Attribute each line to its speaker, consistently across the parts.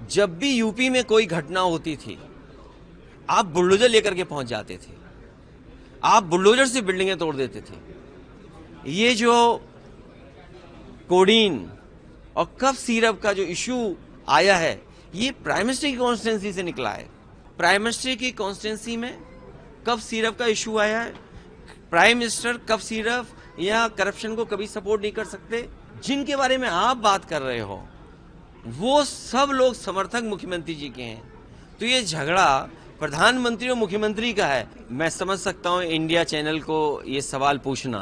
Speaker 1: जब भी यूपी में कोई घटना होती थी, आप बुलडोजर लेकर के पहुंच जाते थे। आप बुलडोजर से बिल्डिंगें तोड़ देते थे। ये जो कोडीन और कफ सिरप का जो इशू आया है, ये प्राइम मिनिस्टर की कॉन्स्टिट्यूंसी से निकला है। प्राइम मिनिस्टर की कॉन्स्टिट्यूंसी में कफ सिरप का इशू आया है। प्राइम मिनिस्टर कफ सिरप या करप्शन को कभी सपोर्ट नहीं कर सकते। जिनके बारे में आप बात कर रहे हो, वो सब लोग समर्थक मुख्यमंत्री जी के हैं। तो ये झगड़ा प्रधानमंत्री और मुख्यमंत्री का है। मैं समझ सकता हूं इंडिया चैनल को ये सवाल पूछना,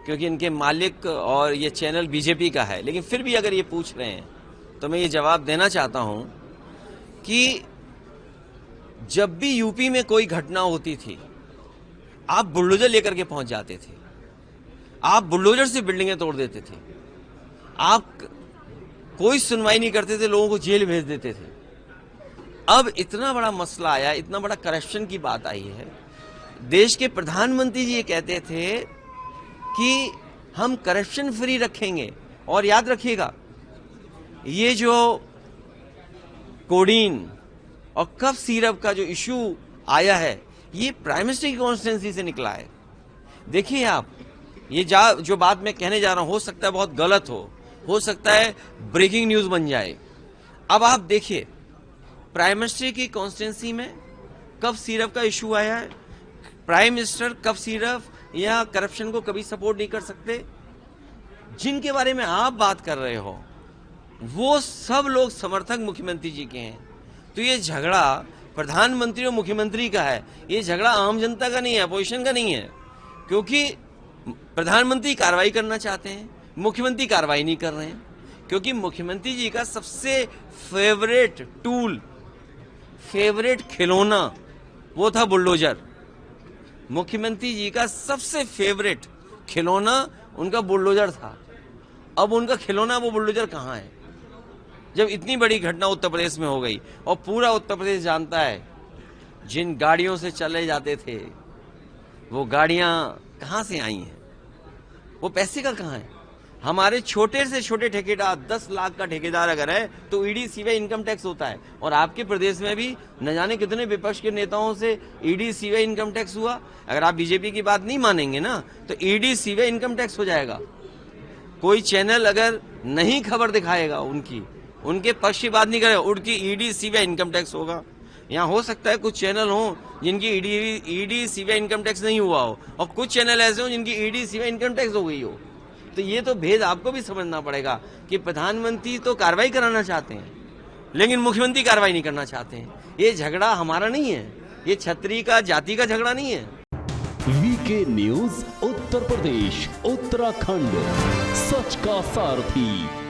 Speaker 1: क्योंकि इनके मालिक और ये चैनल बीजेपी का है। लेकिन फिर भी अगर ये पूछ रहे हैं तो मैं ये जवाब देना चाहता हूं कि जब भी यूपी में कोई घटना होती थी, आप बुलडोजर लेकर के पहुंच जाते थे। आप बुलडोजर से बिल्डिंगें तोड़ देते थे। आप कोई सुनवाई नहीं करते थे, लोगों को जेल भेज देते थे। अब इतना बड़ा मसला आया, इतना बड़ा करप्शन की बात आई है। देश के प्रधानमंत्री जी ये कहते थे कि हम करप्शन फ्री रखेंगे। और याद रखिएगा, ये जो कोडीन और कफ सिरप का जो इशू आया है, ये प्राइम मिनिस्टर की कॉन्स्टिट्यूंसी से निकला है। देखिए आप, ये जो बात मैं कहने जा रहा हूं, हो सकता है बहुत गलत हो सकता है ब्रेकिंग न्यूज बन जाए। अब आप देखिए, प्राइम मिनिस्टर की कॉन्स्टिट्यूंसी में कफ सिरप का इशू आया है। प्राइम मिनिस्टर कफ सिरप या करप्शन को कभी सपोर्ट नहीं कर सकते। जिनके बारे में आप बात कर रहे हो, वो सब लोग समर्थक मुख्यमंत्री जी के हैं। तो ये झगड़ा प्रधानमंत्री और मुख्यमंत्री का है। ये झगड़ा आम जनता का नहीं है, अपोजिशन का नहीं है। क्योंकि प्रधानमंत्री कार्रवाई करना चाहते हैं, मुख्यमंत्री कार्रवाई नहीं कर रहे हैं। क्योंकि मुख्यमंत्री जी का सबसे फेवरेट टूल, फेवरेट खिलौना, वो था बुलडोजर। मुख्यमंत्री जी का सबसे फेवरेट खिलौना उनका बुलडोजर था। अब उनका खिलौना वो बुलडोजर कहाँ है? जब इतनी बड़ी घटना उत्तर प्रदेश में हो गई, और पूरा उत्तर प्रदेश जानता है, जिन गाड़ियों से चले जाते थे, वो गाड़ियां कहां से आई हैं? वो पैसे का कहां है? हमारे छोटे से छोटे ठेकेदार, 10 लाख का ठेकेदार अगर है तो ईडी सीबीआई इनकम टैक्स होता है। और आपके प्रदेश में भी न जाने कितने विपक्ष के नेताओं से ईडी सीबीआई इनकम टैक्स हुआ। अगर आप बीजेपी की बात नहीं मानेंगे ना, तो ईडी सीबीआई इनकम टैक्स हो जाएगा। कोई चैनल अगर नहीं खबर दिखाएगा, उनके पक्ष की बात नहीं करेगा, उनकी ईडी सीबीआई इनकम टैक्स होगा। यहाँ हो सकता है कुछ चैनल हो जिनकी ईडी सीबीआई इनकम टैक्स नहीं हुआ हो, और कुछ चैनल ऐसे हो जिनकी ईडी सीबीआई इनकम टैक्स हो गई हो। तो ये तो भेद आपको भी समझना पड़ेगा कि प्रधानमंत्री तो कार्रवाई कराना चाहते हैं, लेकिन मुख्यमंत्री कार्रवाई नहीं करना चाहते हैं। ये झगड़ा हमारा नहीं है, ये छत्री का, जाति का झगड़ा नहीं है।
Speaker 2: वीके न्यूज उत्तर प्रदेश, उत्तराखंड, सच का सारथी।